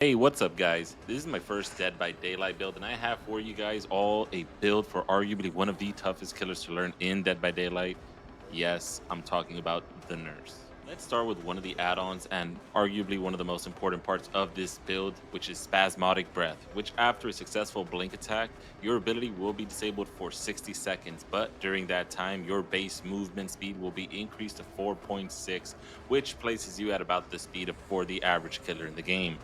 Hey, what's up, guys? This is my first Dead by Daylight build, and I have for you guys all a build for arguably one of the toughest killers to learn in Dead by Daylight. Yes, I'm talking about the Nurse. Let's start with one of the add-ons and arguably one of the most important parts of this build, which is Spasmodic Breath, which after a successful blink attack, your ability will be disabled for 60 seconds, but during that time, your base movement speed will be increased to 4.6, which places you at about the speed of for the average killer in the game.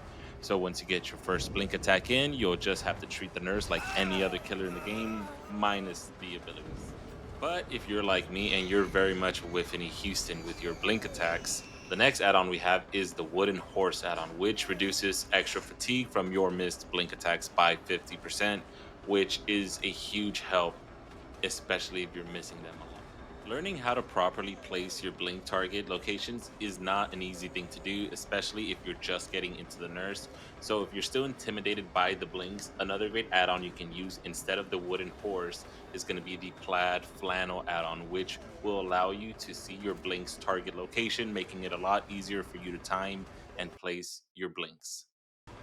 So once you get your first blink attack in, you'll just have to treat the nurse like any other killer in the game, minus the abilities. But if you're like me and you're very much Whiffany Houston with your blink attacks, the next add-on we have is the Wooden Horse add-on, which reduces extra fatigue from your missed blink attacks by 50%, which is a huge help, especially if you're missing them a lot. Learning how to properly place your blink target locations is not an easy thing to do, especially if you're just getting into the nurse. So, if you're still intimidated by the blinks, another great add on you can use instead of the wooden horse is going to be the plaid flannel add on, which will allow you to see your blinks target location, making it a lot easier for you to time and place your blinks.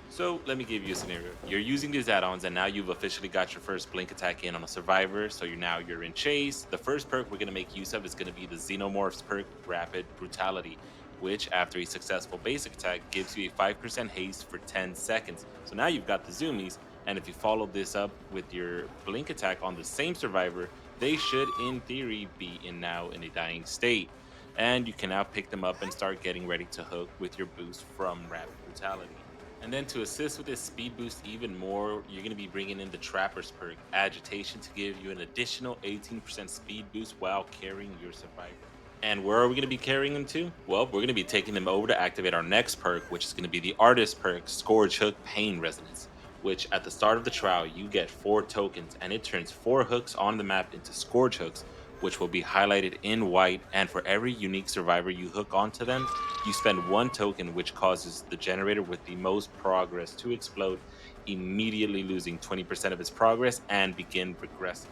So let me give you a scenario. You're using these add-ons, and now you've officially got your first blink attack in on a survivor. So you're in chase. The first perk we're gonna make use of is gonna be the Xenomorphs perk, Rapid Brutality, which after a successful basic attack gives you a 5% haste for 10 seconds. So now you've got the zoomies, and if you follow this up with your blink attack on the same survivor, they should in theory be in a dying state. And you can now pick them up and start getting ready to hook with your boost from Rapid Brutality. And then to assist with this speed boost even more, you're going to be bringing in the Trapper's perk, Agitation, to give you an additional 18% speed boost while carrying your survivor. And where are we going to be carrying them to? Well, we're going to be taking them over to activate our next perk, which is going to be the Artist perk, Scourge Hook Pain Resonance, which at the start of the trial, you get 4 tokens and it turns 4 hooks on the map into Scourge Hooks, which will be highlighted in white. And for every unique survivor you hook onto them, you spend 1 token, which causes the generator with the most progress to explode, immediately losing 20% of its progress and begin regressing.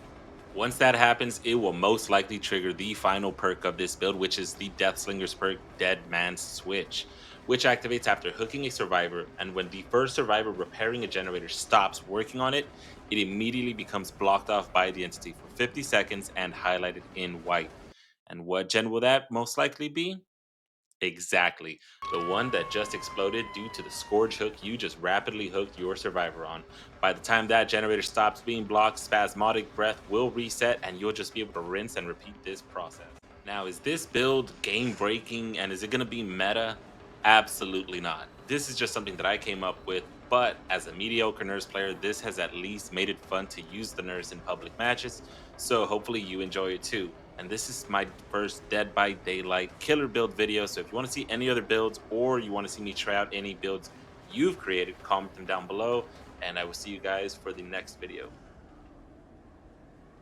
Once that happens, it will most likely trigger the final perk of this build, which is the Deathslinger's perk, Dead Man's Switch, which activates after hooking a survivor. And when the first survivor repairing a generator stops working on it, it immediately becomes blocked off by the entity for 50 seconds and highlighted in white. And what gen will that most likely be? Exactly. The one that just exploded due to the Scourge hook you just rapidly hooked your survivor on. By the time that generator stops being blocked, Spasmodic Breath will reset and you'll just be able to rinse and repeat this process. Now, is this build game breaking and is it going to be meta? Absolutely not. This is just something that I came up with, but as a mediocre nurse player, this has at least made it fun to use the nurse in public matches. So hopefully you enjoy it too. And this is my first Dead by Daylight killer build video. So if you want to see any other builds or you want to see me try out any builds you've created, comment them down below. And I will see you guys for the next video.